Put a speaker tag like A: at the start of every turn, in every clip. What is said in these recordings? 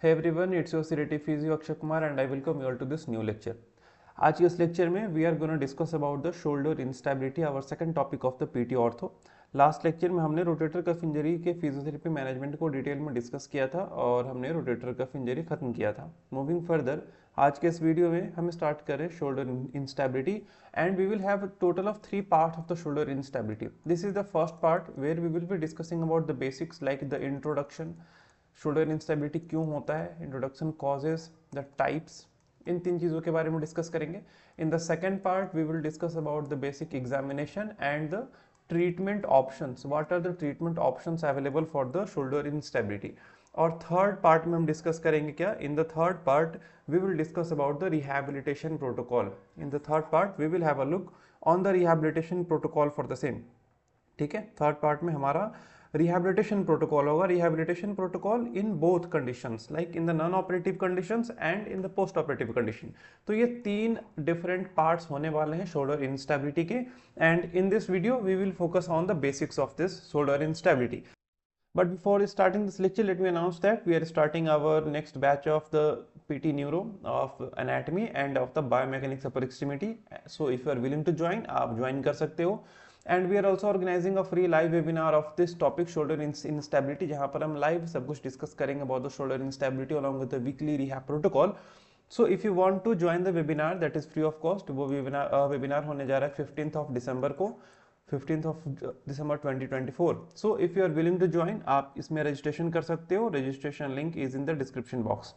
A: Hey everyone, it's your CRT Physio Akshay Kumar and I welcome you all to this new lecture. आज के इस lecture में we are gonna discuss about the shoulder instability, our second topic of the PT ortho. Last lecture में हमने rotator cuff injury के physiotherapy management को detail में discuss किया था और हमने रोटेटर कफ इंजरी खत्म किया था। मूविंग फर्दर, आज के इस वीडियो में हम स्टार्ट करें shoulder instability and we will have total of 3 part of the shoulder instability. This is the first part where we will be discussing about the basics like the introduction, shoulder instability क्यों होता है, introduction, causes, the types, इन 3 चीज़ों के बारे में discuss करेंगे। In the second part we will discuss about the basic examination and the treatment options, what are the treatment options available for the shoulder instability. और थर्ड पार्ट में हम discuss करेंगे क्या, in the third part we will discuss about the rehabilitation protocol. In the third part we will have a look on the rehabilitation protocol for the same. ठीक है, third part में हमारा rehabilitation protocol होगा। Rehabilitation protocol in both conditions, like in the non operative conditions and in the post operative condition. तो ये 3 different parts होने वाले हैं शोल्डर इंस्टेबिलिटी के, and in this video we will focus on the basics of this shoulder instability. But before starting this lecture, let me announce that we are starting our next batch of the PT Neuro of Anatomy and of the Biomechanics Upper Extremity. So if you are willing to join, आप join कर सकते हो। And we are also organizing a free live webinar of this topic, shoulder instability, जहाँ पर हम live सब कुछ discuss करेंगे about the shoulder instability along with the weekly rehab protocol. So if you want to join the webinar, that is free of cost, वो webinar होने जा रहा है 15th of December को, 15th of December 2024. So if you are willing to join, आप इसमें registration कर सकते हो। Registration link is in the description box.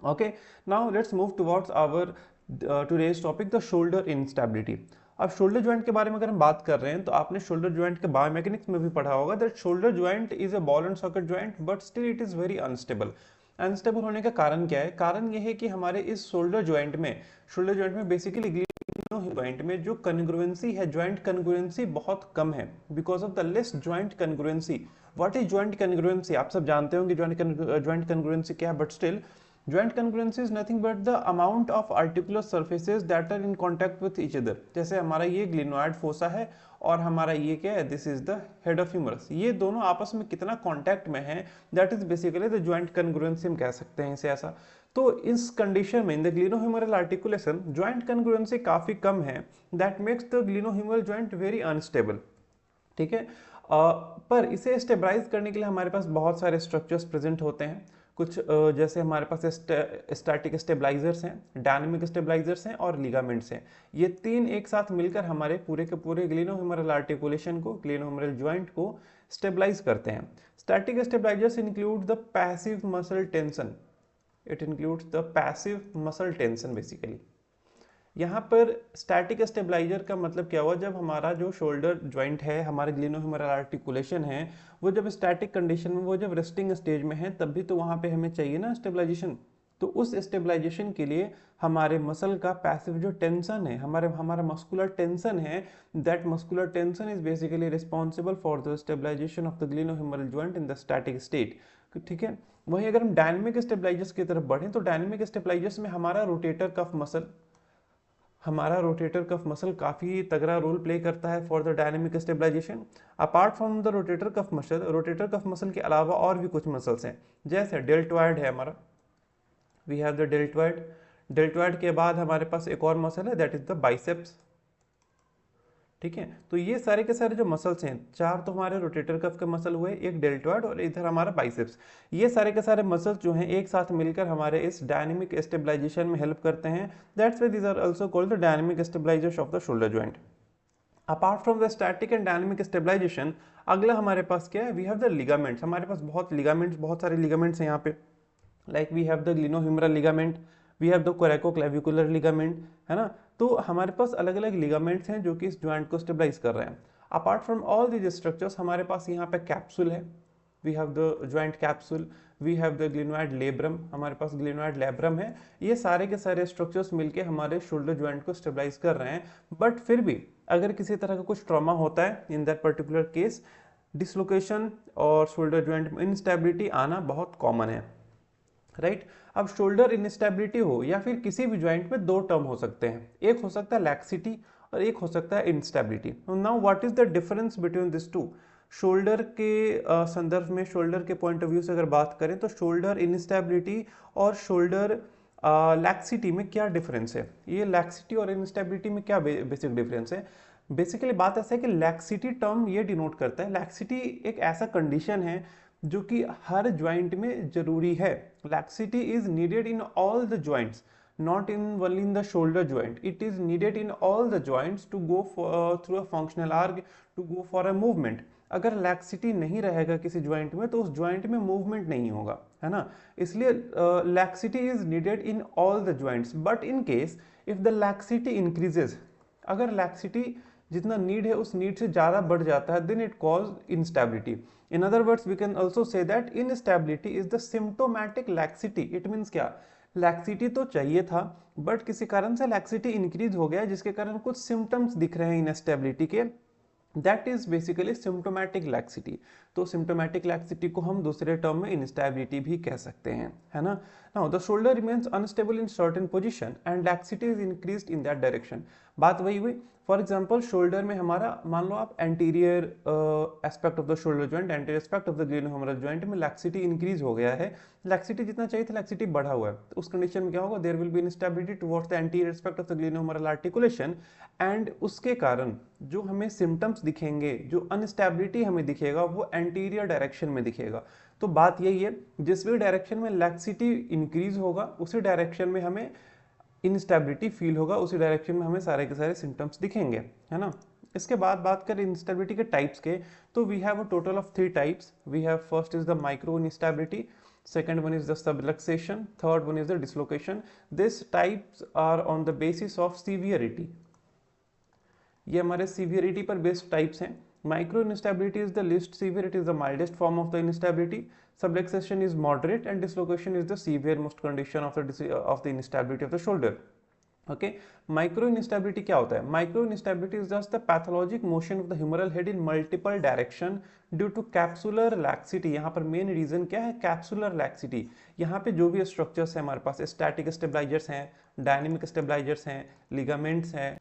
A: Okay, now let's move towards our today's topic, the shoulder instability. अब shoulder joint के बारे में अगर हम बात कर रहे हैं तो आपने शोल्डर ज्वाइंट के बायोमैकेनिक्स में भी पढ़ा होगा that shoulder joint is a ball and socket joint but still it is very unstable. Unstable होने का कारण क्या है? कारण यह है कि हमारे इस शोल्डर ज्वाइंट में बेसिकली ज्वाइंट में जो कन्ग्रुएंसी है, ज्वाइंट कन्ग्रुएंसी बहुत कम है because of the less joint congruency. What is joint congruency? आप सब जानते होंगे ज्वाइंट कन्ग्रुएंसी क्या है, but still joint congruency is nothing but the amount of articular surfaces that are in contact with each other. जैसे हमारा ये glenoid fossa है और हमारा ये क्या है, this is the head of humerus. ये दोनों आपस में कितना कांटेक्ट में है, that is basically the joint congruency, हम कह सकते हैं इसे ऐसा। तो इस कंडीशन में in the glenohumeral articulation joint congruency काफी कम है, that makes the glenohumeral joint very unstable. ठीक है, पर इसे स्टेबलाइज करने के लिए हमारे पास बहुत सारे स्ट्रक्चर्स प्रेजेंट होते हैं। कुछ जैसे हमारे पास स्टैटिक स्टेबलाइजर्स हैं, डायनामिक स्टेबलाइजर्स हैं और लिगामेंट्स हैं। ये 3 एक साथ मिलकर हमारे पूरे के पूरे ग्लिनोह्यूमरल आर्टिकुलेशन को, ग्लिनोह्यूमरल ज्वाइंट को स्टेबलाइज करते हैं। Static stabilisers include the passive muscle tension, it includes the passive muscle tension basically. यहाँ पर स्टैटिक स्टेबलाइजर का मतलब क्या हुआ, जब हमारा जो शोल्डर ज्वाइंट है, हमारे ग्लिनोह्यूमरल आर्टिकुलेशन है, वो जब स्टैटिक कंडीशन में, वो जब रेस्टिंग स्टेज में है, तब भी तो वहाँ पे हमें चाहिए ना स्टेबलाइजेशन। तो उस स्टेबलाइजेशन के लिए हमारे मसल का पैसिव जो टेंशन है, हमारा मस्कुलर टेंशन है, that muscular tension is basically responsible for the stabilisation of the glenohumeral joint in the static state. ठीक है, वहीं अगर हम डायनेमिक स्टेबलाइजर्स की तरफ बढ़ें तो डायनेमिक स्टेबलाइजर्स में हमारा रोटेटर कफ मसल काफी तगड़ा रोल प्ले करता है for the dynamic stabilisation. Apart from the rotator cuff muscle के अलावा और भी कुछ मसल्स हैं, जैसे डेल्टॉइड है हमारा, वी हैव द डेल्टॉइड के बाद हमारे पास एक और मसल है दैट इज द बाइसेप्स। ठीक है, तो ये सारे के सारे जो मसल्स हैं, 4 तो हमारे रोटेटर कफ के मसल हुए, एक डेल्टॉइड और इधर हमारा बाइसेप्स। ये सारे के सारे मसल्स जो हैं एक साथ मिलकर हमारे इस डायनेमिक स्टेबलाइजेशन में हेल्प करते हैं। That's why these are also called the dynamic stabilisers of the shoulder joint. Apart from the static and dynamic stabilisation, अगला हमारे पास क्या है, वी हैव द लिगामेंट्स। हमारे पास बहुत सारे लिगामेंट्स हैं यहाँ पे, like we have the glenohumeral ligament, we have the coracoclavicular ligament, है ना। तो हमारे पास अलग अलग लिगामेंट्स हैं जो कि इस ज्वाइंट को स्टेबलाइज कर रहे हैं। Apart from all these structures, हमारे पास यहाँ पे कैप्सूल है, we have the joint capsule, we have the glenoid labrum, हमारे पास ग्लिनोइड लेब्रम है। ये सारे के सारे स्ट्रक्चर्स मिलके हमारे शोल्डर ज्वाइंट को स्टेबलाइज कर रहे हैं। बट फिर भी अगर किसी तरह का कुछ ट्रॉमा होता है, in that particular case dislocation और शोल्डर ज्वाइंट में इंस्टेबिलिटी आना बहुत कॉमन है, राइट। अब शोल्डर इंस्टेबिलिटी हो या फिर किसी भी ज्वाइंट में 2 टर्म हो सकते हैं, एक हो सकता है लैक्सिटी और एक हो सकता है instability. Now what is the difference between this two? Shoulder के संदर्भ में, शोल्डर के पॉइंट ऑफ व्यू से अगर बात करें तो शोल्डर इंस्टेबिलिटी और शोल्डर लैक्सिटी में क्या डिफरेंस है, ये लैक्सिटी और इंस्टेबिलिटी में क्या बेसिक डिफरेंस है। बेसिकली बात ऐसा है कि लैक्सिटी टर्म ये डिनोट करता है, लैक्सिटी एक ऐसा कंडीशन है जो कि हर ज्वाइंट में जरूरी है। Laxity is needed in all the joints, not in only in the shoulder joint, it is needed in all the joints to go through a functional arc, to go for a movement। अगर laxity नहीं रहेगा किसी joint में तो उस joint में movement नहीं होगा, है ना। इसलिए laxity is needed in all the joints, but in case if the laxity increases, अगर लैक्सिटी जितना नीड है उस नीड से ज़्यादा बढ़ जाता है, then it cause instability. In other words we can also say that instability is the symptomatic laxity. It means क्या, लैक्सिटी तो चाहिए था बट किसी कारण से लैक्सिटी इंक्रीज हो गया जिसके कारण कुछ सिम्टम्स दिख रहे हैं इनस्टेबिलिटी के, that is basically symptomatic laxity. तो सिम्टोमैटिक लैक्सिटी को हम दूसरे टर्म में इंस्टेबिलिटी भी कह सकते हैं, है ना। Now the shoulder remains unstable in certain position and laxity is increased in that direction. बात वही हुई, फॉर एग्जाम्पल शोल्डर में हमारा, मान लो आप anterior aspect of the shoulder joint, anterior aspect of the glenohumeral joint में लैक्सिटी इंक्रीज हो गया है, लैक्सिटी जितना चाहिए था लैक्सिटी बढ़ा हुआ है, तो उस कंडीशन में क्या होगा, there will be instability towards the anterior aspect of the glenohumeral articulation, and उसके कारण जो हमें सिम्टम्स दिखेंगे, जो अनस्टेबिलिटी हमें दिखेगा वो एंटीरियर डायरेक्शन में दिखेगा। तो बात यही है, जिस भी डायरेक्शन में लैक्सिटी इंक्रीज होगा उसी डायरेक्शन में हमें इंस्टेबिलिटी फील होगा, उसी डायरेक्शन में हमें सारे के सारे सिम्टम्स दिखेंगे, है ना। इसके बाद बात करें इंस्टेबिलिटी के टाइप्स के, तो we have a total of 3 types. We have first is the micro instability, second one is the subluxation, third one is the dislocation। These types are on the basis of severity। ये हमारे severity पर based types हैं। Micro instability is the least severe, it is the mildest form of the instability। Subluxation is moderate and dislocation is the severe most condition of the instability of the shoulder। Okay, micro instability क्या होता है, micro instability is just the pathologic motion of the humeral head in multiple direction due to capsular laxity. यहाँ पर main reason क्या है, capsular laxity. यहाँ पे जो भी स्ट्रक्चर्स है हमारे पास, स्टैटिक स्टेबलाइजर्स हैं, डायनेमिक स्टेबलाइजर्स हैं, लिगामेंट्स हैं,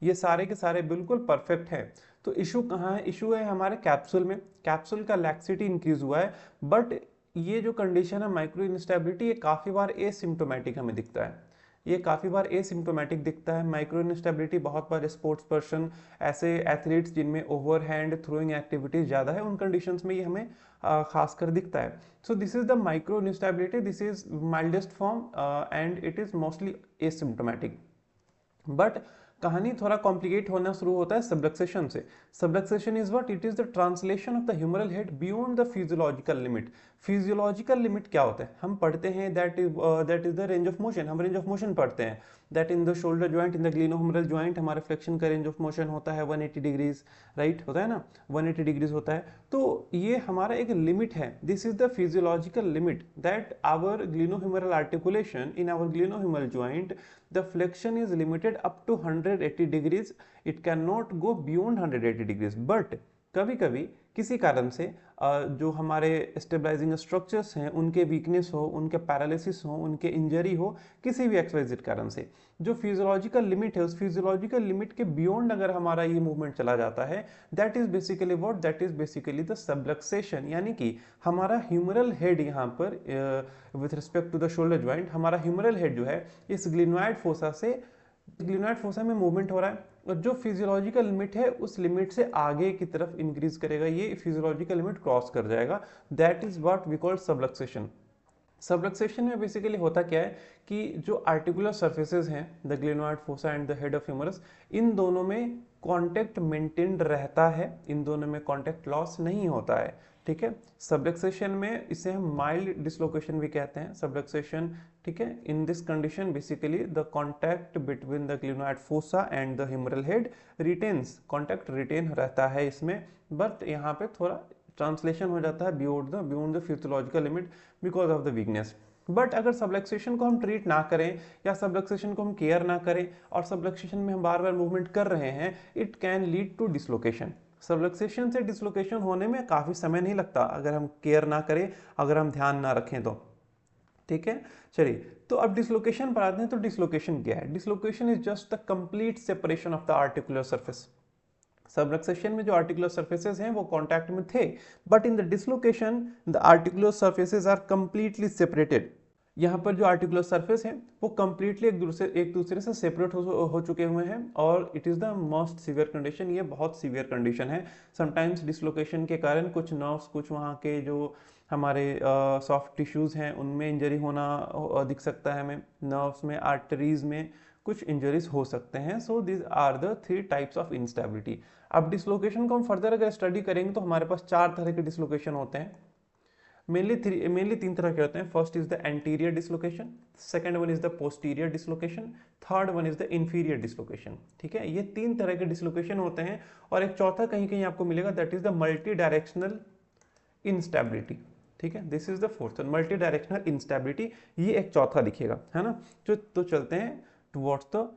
A: ये सारे के सारे बिल्कुल परफेक्ट है। तो इशू कहाँ है, इशू है हमारे कैप्सूल में, कैप्सूल का लैक्सिटी इंक्रीज हुआ है, बट ये जो कंडीशन है माइक्रो इंस्टेबिलिटी, ये काफ़ी बार एसिम्टोमेटिक हमें दिखता है, ये काफ़ी बार एसिम्टोमेटिक दिखता है। माइक्रो इंस्टेबिलिटी बहुत बार स्पोर्ट्स पर्सन, ऐसे एथलीट्स जिनमें ओवरहैंड थ्रोइंग एक्टिविटीज ज़्यादा है, उन कंडीशंस में ये हमें खासकर दिखता है। सो this is the micro instability, this is mildest form and it is mostly asymptomatic. But कहानी थोड़ा कॉम्प्लिकेट होना शुरू होता है सबलक्सेशन से। Subluxation is what, it is the translation of the humeral head beyond the physiological limit. Physiological limit क्या होता है, हम पढ़ते हैं that is the range of motion, हम रेंज ऑफ मोशन पढ़ते हैं that in the shoulder joint, in the glenohumeral joint हमारे फ्लेक्शन का रेंज ऑफ मोशन होता है 180 डिग्रीज, राइट, होता है ना, 180 डिग्रीज होता है। तो ये हमारा एक लिमिट है, this is the physiological limit that our glenohumeral articulation in our glenohumeral joint, the flexion is limited up to 180 degrees, it cannot go beyond 180 degrees। but कभी कभी किसी कारण से जो हमारे स्टेबलाइजिंग स्ट्रक्चर्स हैं उनके वीकनेस हो, उनके पैरालिसिस हो, उनके इंजरी हो, किसी भी एक्सवाइजेड कारण से जो फिजियोलॉजिकल लिमिट है उस फिजियोलॉजिकल लिमिट के बियॉन्ड अगर हमारा ये मूवमेंट चला जाता है, that is basically what, that is basically the subluxation. यानी कि हमारा ह्यूमरल हेड यहाँ पर with respect to the shoulder joint, हमारा ह्यूमरल हेड जो है इस ग्लिनोइड फोसा से, ग्लिनोइड फोसा में मूवमेंट हो रहा है और जो फिजियोलॉजिकल लिमिट है उस लिमिट से आगे की तरफ इंक्रीज करेगा, ये फिजियोलॉजिकल लिमिट क्रॉस कर जाएगा, that is what we call subluxation. Subluxation में बेसिकली होता क्या है कि जो आर्टिकुलर सर्फेसेस हैं, the glenoid fossa and the head of humerus, इन दोनों में कांटेक्ट मेंटेन्ड रहता है, इन दोनों में कांटेक्ट लॉस नहीं होता है, ठीक है। सबलक्सेशन में इसे हम माइल्ड डिसलोकेशन भी कहते हैं, सबलक्सेशन, ठीक है। In this condition basically the contact between the glenoid fossa and the humeral head retains, contact retain रहता है इसमें, बट यहाँ पे थोड़ा ट्रांसलेशन हो जाता है beyond the physiological limit because of the weakness. But अगर सबलक्सेशन को हम ट्रीट ना करें या सबलक्सेशन को हम केयर ना करें और सबलक्सेशन में हम बार बार मूवमेंट कर रहे हैं, it can lead to dislocation. Subluxation से डिसलोकेशन होने में काफ़ी समय नहीं लगता अगर हम केयर ना करें, अगर हम ध्यान ना रखें तो, ठीक है। चलिए, तो अब डिसलोकेशन पर आते हैं। तो डिसलोकेशन क्या है, dislocation is just the complete separation of the articular surface. Subluxation में जो आर्टिकुलर सर्फेसेस हैं वो कांटेक्ट में थे, but in the dislocation the articular surfaces are completely separated. यहाँ पर जो आर्टिकुलर सरफेस है वो कंप्लीटली एक दूसरे से सेपरेट हो चुके हुए हैं, और it is the most severe condition. ये बहुत सीवियर कंडीशन है। समटाइम्स डिसलोकेशन के कारण कुछ नर्व्स, कुछ वहाँ के जो हमारे सॉफ्ट टिश्यूज़ हैं उनमें इंजरी होना दिख सकता है हमें, नर्व्स में, आर्टरीज में कुछ इंजरीज हो सकते हैं। So this are the 3 types of instability. अब डिसलोकेशन को हम फर्दर अगर स्टडी करेंगे तो हमारे पास 4 तरह के डिसलोकेशन होते हैं। मेनली 3 तरह के होते हैं। First is the anterior dislocation, second one is the posterior dislocation, third one is the inferior dislocation. ठीक है, ये 3 तरह के डिसलोकेशन होते हैं, और एक चौथा कहीं कहीं आपको मिलेगा, that is the multi directional instability. ठीक है, this is the fourth one, multi directional instability, ये एक चौथा दिखेगा, है ना। तो चलते हैं towards the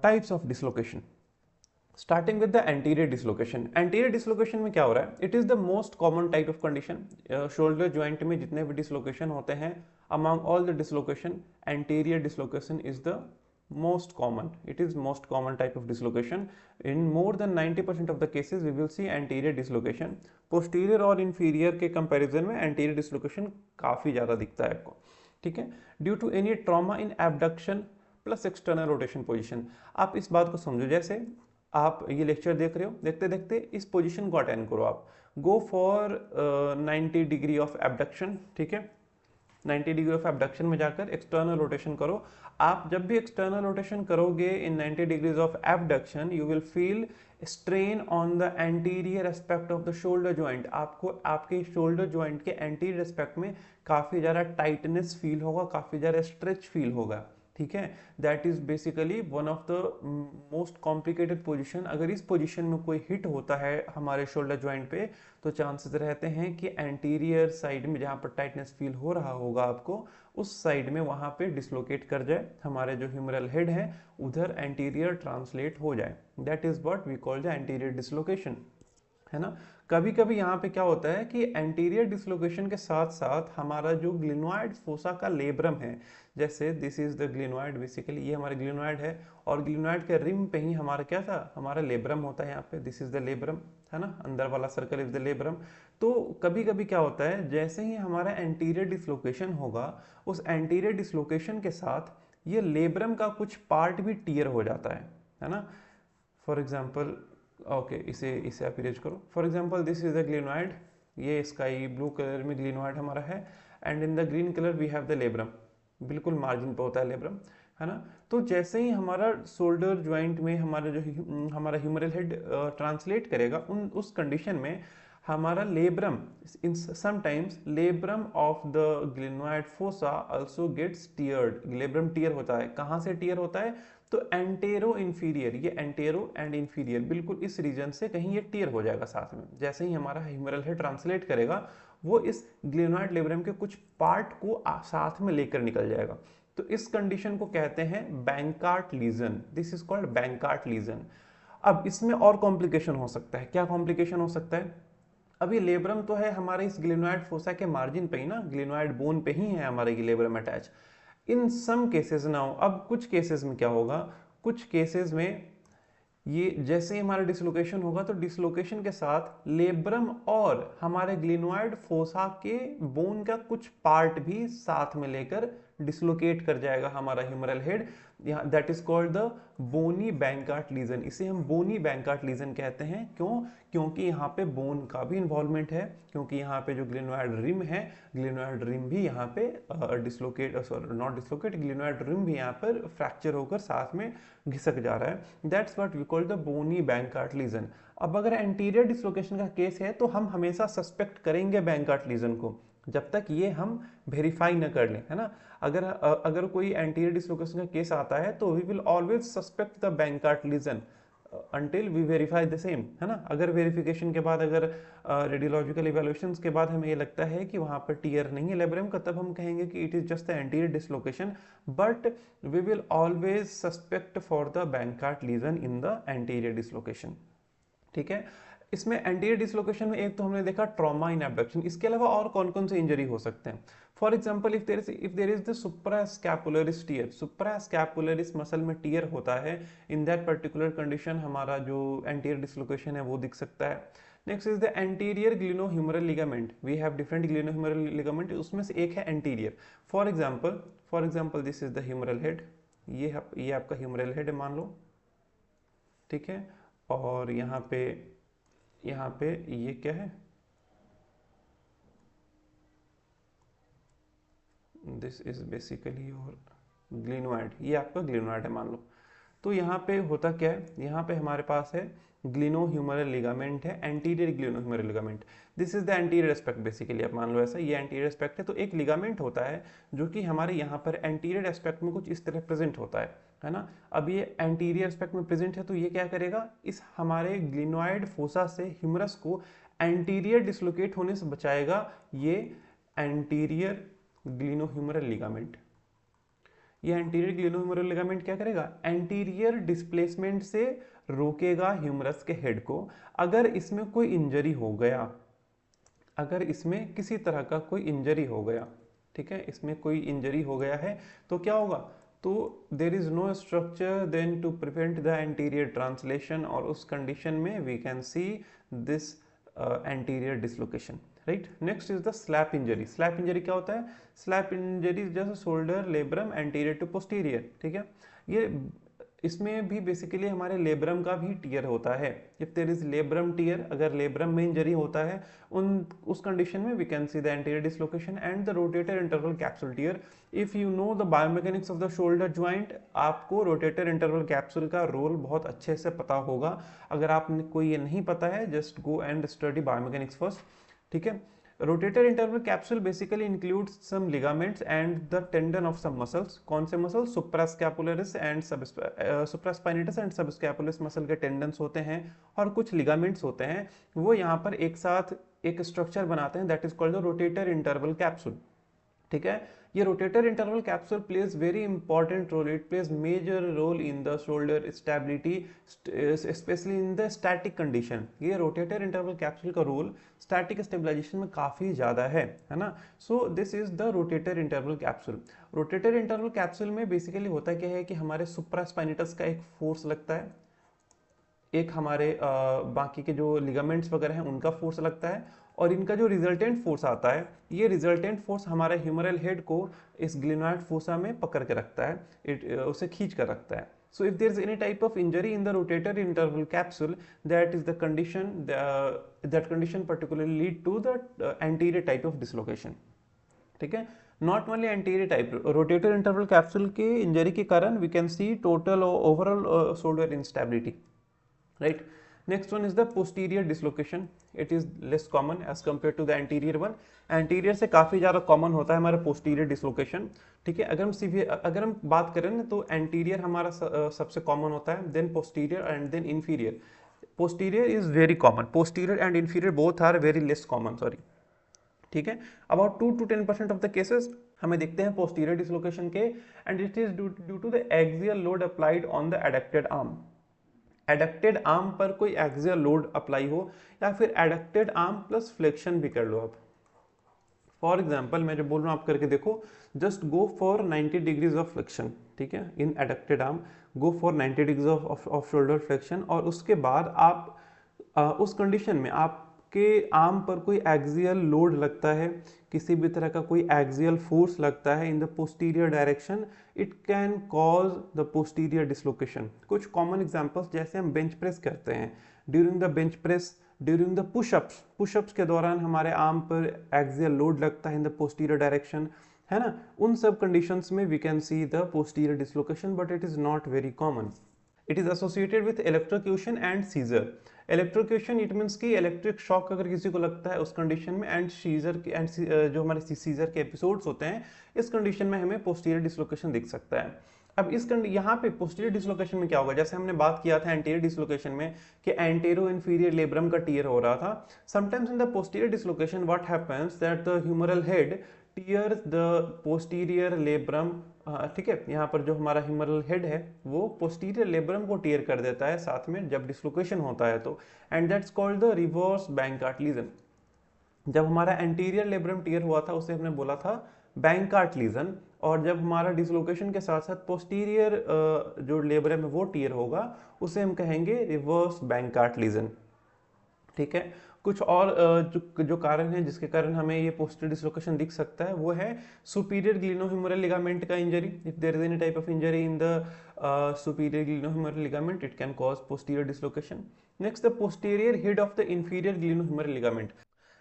A: types of dislocation, starting with the anterior dislocation. Anterior dislocation में क्या हो रहा है, it is the most common type of condition. Shoulder joint में जितने भी डिसलोकेशन होते हैं, among all the dislocation, anterior dislocation is the most common. It is most common type of dislocation. In more than 90% of the cases we will see anterior dislocation. Posterior और inferior के comparison में anterior dislocation काफ़ी ज़्यादा दिखता है आपको। ठीक है, due to any trauma in abduction plus external rotation position। आप इस बात को समझो, जैसे आप ये लेक्चर देख रहे हो, देखते देखते इस पोजीशन को अटेंड करो, आप गो फॉर 90 डिग्री ऑफ एबडक्शन। ठीक है, 90 डिग्री ऑफ एबडक्शन में जाकर एक्सटर्नल रोटेशन करो। आप जब भी एक्सटर्नल रोटेशन करोगे इन 90 degrees of abduction, you will feel strain on the anterior aspect of the shoulder joint. आपको आपके शोल्डर ज्वाइंट के एंटीरियर एस्पेक्ट में काफ़ी ज़्यादा टाइटनेस फील होगा, काफ़ी ज़्यादा स्ट्रेच फील होगा। ठीक है, that is basically one of the most complicated position. अगर इस पोजीशन में कोई हिट होता है हमारे शोल्डर ज्वाइंट पे, तो चांसेस रहते हैं कि एंटीरियर साइड में जहाँ पर टाइटनेस फील हो रहा होगा आपको, उस साइड में वहाँ पे डिसलोकेट कर जाए, हमारे जो ह्यूमरल हेड है उधर एंटीरियर ट्रांसलेट हो जाए। That is what we call the anterior dislocation, है ना। कभी कभी यहाँ पे क्या होता है कि एंटीरियर डिसलोकेशन के साथ साथ हमारा जो ग्लिनोइड फोसा का लेब्रम है, जैसे this is the glenoid, basically ये हमारा ग्लिनोइड है, और ग्लिनोइड के रिम पे ही हमारा क्या था, हमारा लेब्रम होता है यहाँ पे, दिस इज द लेब्रम, है ना, अंदर वाला सर्कल इज द लेब्रम। तो कभी कभी क्या होता है, जैसे ही हमारा एंटीरियर डिसलोकेशन होगा, उस एंटीरियर डिसलोकेशन के साथ ये लेब्रम का कुछ पार्ट भी टियर हो जाता है ना। फॉर एग्जाम्पल, ओके, इसे आप इरेज करो। For example this is the glenoid, ये स्काई ब्लू कलर में ग्लिनोइड हमारा है, and in the green colour we have the labrum, बिल्कुल मार्जिन पे होता है लेब्रम, है ना। तो जैसे ही हमारा शोल्डर ज्वाइंट में हमारा ह्यूमरल हेड ट्रांसलेट करेगा उस कंडीशन में हमारा labrum, in sometimes labrum of the glenoid fossa also gets teared. Labrum tear होता है, कहाँ से टियर होता है, तो एंटेरो इंफीरियर, ये एंटेरो एंड इंफीरियर बिल्कुल इस रीजन से कहीं ये टियर हो जाएगा साथ में। जैसे ही हमारा ह्यूमरल हेड ट्रांसलेट करेगा, वो इस ग्लिनोइड लेब्रम के कुछ पार्ट को साथ में लेकर निकल जाएगा। तो इस कंडीशन को कहते हैं Bankart lesion, this is called Bankart lesion. अब इसमें और कॉम्प्लिकेशन हो सकता है, क्या कॉम्प्लिकेशन हो सकता है, अब ये लेब्रम तो है हमारे इस ग्लिनोइड फोसा के मार्जिन पे ही ना, ग्लिनोइड बोन पे ही है हमारे ये लेब्रम अटैच। इन सम केसेस नाउ, अब कुछ केसेस में क्या होगा, कुछ केसेस में ये जैसे ही हमारा डिसलोकेशन होगा, तो डिसलोकेशन के साथ लेब्रम और हमारे ग्लिनोइड फोसा के बोन का कुछ पार्ट भी साथ में लेकर डिसलोकेट कर जाएगा हमारा ह्यूमरल हेड। यहाँ that is called the bony Bankart lesion. इसे हम बोनी बैंकार्ट लीजन कहते हैं। क्यों? क्योंकि यहाँ पे बोन का भी इन्वॉल्वमेंट है, क्योंकि यहाँ पे जो ग्लिनोइड रिम है, ग्लिनोइड रिम भी यहाँ पे dislocate, sorry not dislocate, glenoid rim भी यहाँ पर फ्रैक्चर होकर साथ में घिसक जा रहा है। That's what we call the bony Bankart lesion. अब अगर एंटीरियर डिसलोकेशन का केस है तो हम हमेशा सस्पेक्ट करेंगे बैंकार्ट लीजन को, जब तक ये हम वेरीफाई न कर लें, है ना। अगर कोई एंटीरियर डिसलोकेशन का केस आता है तो we will always suspect the Bankart lesion until we verify the same, है ना। अगर वेरिफिकेशन के बाद, अगर रेडियोलॉजिकल इवैल्यूएशंस के बाद हमें ये लगता है कि वहाँ पर टियर नहीं है लेब्रम का, तब हम कहेंगे कि it is just the anterior dislocation, but we will always suspect for the Bankart lesion in the anterior dislocation. ठीक है, इसमें एंटीरियर डिसलोकेशन में एक तो हमने देखा ट्रॉमा इन एब्डक्शन, इसके अलावा और कौन कौन से इंजरी हो सकते हैं? For example if there is the suprascapularis tear, suprascapularis muscle में टियर होता है, इन दैट पर्टिकुलर कंडीशन हमारा जो एंटीरियर डिसलोकेशन है वो दिख सकता है। Next is the anterior glenohumeral ligament, we have different glenohumeral ligament, उसमें से एक है anterior. For example this is the humeral head, ये आपका ह्यूमरल हेड है मान लो, ठीक है, और यहाँ पे ये क्या है, this is basically your glenoid, ये आपका ग्लिनोइड है मान लो। तो यहाँ पे होता क्या है, यहाँ पे हमारे पास है ग्लिनोह्यूमरल लिगामेंट है, anterior glenohumeral ligament, this is the anterior aspect basically, आप मान लो ऐसा, ये एंटीरियर एस्पेक्ट है। तो एक लिगामेंट होता है जो कि हमारे यहाँ पर एंटीरियर एस्पेक्ट में कुछ इस तरह प्रेजेंट होता है ना। अब ये एंटीरियर एस्पेक्ट में प्रेजेंट है तो ये क्या करेगा, इस हमारे ग्लिनोइड फोसा से ह्यूमरस को एंटीरियर डिसलोकेट होने से बचाएगा, ये एंटीरियर ग्लिनोह्यूमरल लिगामेंट। ये एंटीरियर ग्लिनोह्यूमरल लिगामेंट क्या करेगा, एंटीरियर डिस्प्लेसमेंट से रोकेगा ह्यूमरस के हेड को। अगर इसमें कोई इंजरी हो गया, अगर इसमें किसी तरह का कोई इंजरी हो गया, ठीक है, इसमें कोई इंजरी हो गया है तो क्या होगा, तो there is no structure then to prevent the anterior translation, और उस कंडीशन में we can see this anterior dislocation, right. Next is the slap injury. Slap injury क्या होता है, स्लैप इंजरी जैसे shoulder labrum anterior to posterior, ठीक है, ये इसमें भी बेसिकली हमारे लेब्रम का भी टियर होता है। If there is labrum tear, अगर लेब्रम में इंजरी होता है उस कंडीशन में we can see the anterior dislocation and the rotator interval capsule tear. If you know the biomechanics of the shoulder joint, आपको रोटेटर इंटरवल कैप्सूल का role बहुत अच्छे से पता होगा। अगर आपको ये नहीं पता है, just go and study biomechanics first, ठीक है। Rotator interval capsule basically includes some ligaments and the tendon of some muscles. कौन से muscle, suprascapularis and supraspinatus and subscapularis muscle के टेंडन्स होते हैं और कुछ लिगामेंट्स होते हैं, वो यहाँ पर एक साथ एक स्ट्रक्चर बनाते हैं, that is called the rotator interval capsule, ठीक है। ये rotator interval capsule plays very important role, it plays major role in the shoulder stability, specially in the static condition. ये रोटेटर इंटरवल कैप्सूल का role static stabilisation में काफी ज्यादा है ना। So this is the rotator interval capsule. Rotator interval capsule में basically होता क्या है कि हमारे सुप्रास्पाइनेटस का एक फोर्स लगता है, एक हमारे बाकी के जो लिगामेंट्स वगैरह हैं उनका फोर्स लगता है, और इनका जो रिजल्टेंट फोर्स आता है, ये रिजल्टेंट फोर्स हमारे ह्यूमरल हेड को इस ग्लिनोइड फोसा में पकड़ के रखता है, उसे खींच कर रखता है। So if there is any type of injury in the rotator interval capsule, that is the condition, that condition particularly lead to the anterior type of dislocation, ठीक है। Not only anterior type, rotator interval capsule के injury के कारण we can see total overall shoulder instability, right. Next one is the posterior dislocation, it is less common as compare to the anterior one. Anterior से काफी ज्यादा common होता है हमारा posterior dislocation, ठीक है। अगर हम बात करें ना तो एंटीरियर हमारा सबसे कॉमन होता है, then posterior and then inferior. Posterior is very common, posterior and inferior both are very less common, sorry, ठीक है। About 2 to 10% of the cases हमें देखते हैं पोस्टीरियर डिसलोकेशन के, and it is due to the axial load applied on the adducted arm. Adducted arm पर कोई axial load apply हो, या फिर एडक्टेड आर्म प्लस फ्लेक्शन भी कर लो आप। फॉर एग्जाम्पल मैं जो बोल रहा हूँ आप करके देखो, just go for 90 degrees of flexion, ठीक है, in adducted arm go for 90 degrees of shoulder flexion, और उसके बाद आप उस कंडीशन में आपके आर्म पर कोई एक्सियल लोड लगता है, किसी भी तरह का कोई एक्सियल फोर्स लगता है in the posterior direction, it can cause the posterior dislocation. कुछ कॉमन एग्जांपल्स, जैसे हम बेंच प्रेस करते हैं, during the bench press, during the pushups के दौरान हमारे आर्म पर एक्सियल लोड लगता है इन द पोस्टीरियर डायरेक्शन, है ना। उन सब कंडीशंस में we can see the posterior dislocation, but it is not very common. It is associated with electrocution and seizure. Electrocution it means कि इलेक्ट्रिक शॉक अगर किसी को लगता है उस कंडीशन में, एंड सीजर जो हमारे सीजर के एपिसोड्स होते हैं, इस कंडीशन में हमें पोस्टीरियर डिसलोकेशन दिख सकता है। अब यहाँ पे पोस्टीरियर डिसलोकेशन में क्या होगा, जैसे हमने बात किया था एंटीरियर डिसलोकेशन में कि एंटेरो इंफीरियर लेब्रम का टियर हो रहा था। Sometimes in the posterior dislocation what happens that the humeral head tears the posterior labrum, ठीक है, यहाँ पर जो हमारा ह्यूमरल हेड है वो पोस्टीरियर लेब्रम को टीयर कर देता है साथ में जब डिसलोकेशन होता है तो, and that's called the reverse Bankart lesion. जब हमारा एंटीरियर लेब्रम टीयर हुआ था उसे हमने बोला था बैंकार्ट लीजन, और जब हमारा डिसलोकेशन के साथ साथ पोस्टीरियर जो लेब्रम है वो टीयर होगा उसे हम कहेंगे रिवर्स बैंकार्ट लीजन। ठीक है, कुछ और जो कारण है जिसके कारण हमें ये पोस्टीरियर डिसलोकेशन दिख सकता है वो है सुपीरियर ग्लिनोह्यूमरल लिगामेंट का injury. If there is any type of injury in the superior glenohumeral ligament it can cause posterior dislocation. Next, the posterior head of the inferior glenohumeral ligament.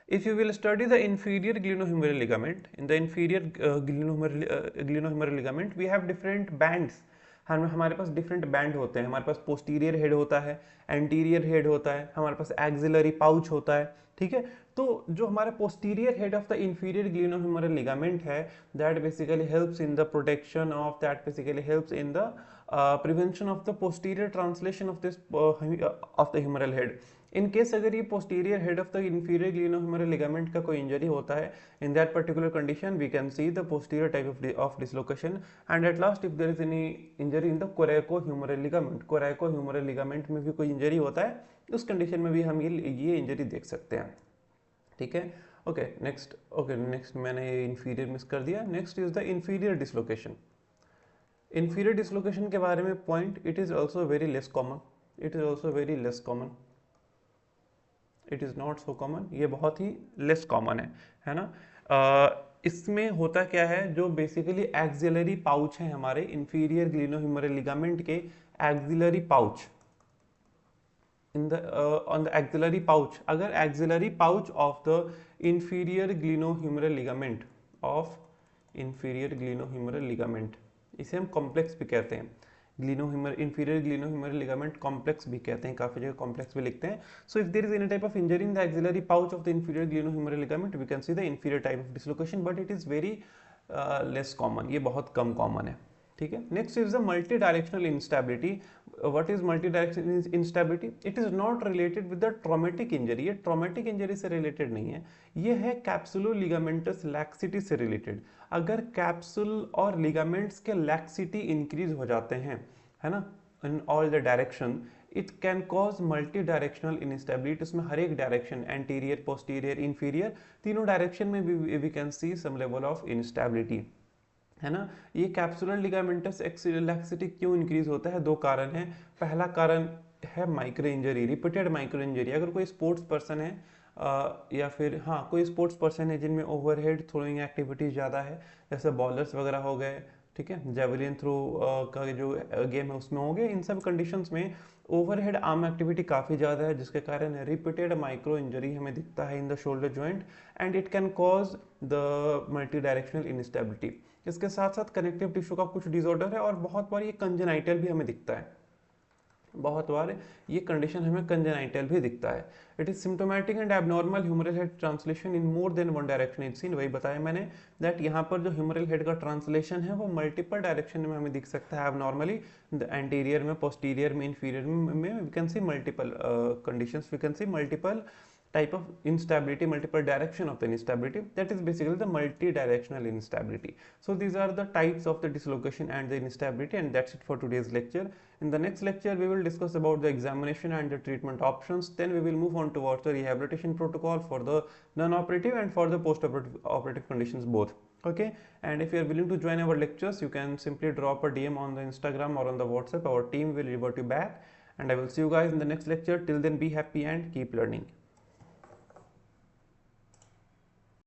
A: If you will study the inferior glenohumeral ligament, in the inferior glenohumeral ligament, we have different bands. हमारे पास different band होते हैं। हमारे पास posterior head होता है, anterior head होता है, हमारे पास axillary pouch होता है। ठीक है, तो जो हमारा posterior head of the inferior glenohumeral ligament है that basically helps in the protection of, that basically helps in the prevention of the posterior translation of this of the humeral head. In case अगर ये posterior head of the inferior glenohumeral ligament का कोई injury होता है, in that particular condition we can see the posterior type of dislocation, and at last if there is any injury in the coracohumeral ligament, coracohumeral ligament में भी कोई injury होता है उस कंडीशन में भी हम ये इंजरी देख सकते हैं। ठीक है, ओके नेक्स्ट मैंने ये इंफीरियर मिस कर दिया। Next is the inferior dislocation. Inferior dislocation के बारे में point, it is also very less common, it is also very less common, it is not so common, ये बहुत ही लेस कॉमन है ना। इसमें होता क्या है, जो बेसिकली एक्सिलरी पाउच है हमारे इंफीरियर ग्लिनोह्यूमरल लिगामेंट के axillary pouch in the on the axillary pouch, अगर axillary pouch of the inferior glenohumeral ligament of inferior glenohumeral ligament, इसे हम कॉम्प्लेक्स भी कहते हैं, inferior glenohumeral ligament complex भी कहते हैं, काफी जगह कॉम्प्लेक्स भी लिखते हैं। So if there is any type of injury in the axillary pouch of the inferior glenohumeral ligament, we can see the inferior type of dislocation, but it is very less common, ये बहुत कम common है। ठीक है, next is the multi directional instability. What is multi directional instability? It is not related with the traumatic injury, ये traumatic injury से related नहीं है, ये है कैप्सुलो लिगामेंटस लैक्सिटी से रिलेटेड। अगर कैप्सूल और लिगामेंट्स के लैक्सिटी इंक्रीज हो जाते हैं, है ना, इन all the direction, it can cause multi directional instability. उसमें हर एक डायरेक्शन, एंटीरियर, पोस्टीरियर, इंफीरियर, तीनों डायरेक्शन में we can see some level of instability, है ना। ये कैप्सुलर लिगामेंटस लैक्सिटी क्यों इंक्रीज होता है? दो कारण हैं। पहला कारण है micro injury, repeated micro injury. अगर कोई स्पोर्ट्स पर्सन है या फिर हाँ कोई स्पोर्ट्स पर्सन है जिनमें ओवरहेड थ्रोइंग एक्टिविटीज ज़्यादा है, जैसे बॉलर्स वगैरह हो गए, ठीक है, जेवलिन थ्रो का जो गेम है उसमें हो गए, इन सब कंडीशंस में ओवरहेड आर्म एक्टिविटी काफ़ी ज़्यादा है, जिसके कारण रिपीटेड माइक्रो इंजरी हमें दिखता है इन the shoulder joint, and it can cause the multi directional instability. इसके साथ साथ कनेक्टिव टिश्यू का कुछ डिसऑर्डर है, और बहुत बार ये कंजेनाइटल भी हमें दिखता है, बहुत बार ये कंडीशन हमें कंजेनाइटल भी दिखता है। It is symptomatic and abnormal humeral head translation in more than one direction is seen. वही बताया मैंने दैट यहाँ पर जो ह्यूमरल हेड का ट्रांसलेशन है वो मल्टीपल डायरेक्शन में हमें दिख सकता है एबनॉर्मली, एंटीरियर में, पोस्टीरियर में, इंफीरियर में we can see multiple conditions, we can see multiple type of instability, multiple direction of the instability, that is basically the multi-directional instability. So these are the types of the dislocation and the instability, and that's it for today's lecture. In the next lecture we will discuss about the examination and the treatment options, then we will move on towards the rehabilitation protocol for the non-operative and for the post-operative conditions both. Okay, and if you are willing to join our lectures, you can simply drop a DM on the Instagram or on the WhatsApp. Our team will revert you back, and I will see you guys in the next lecture. Till then, be happy and keep learning.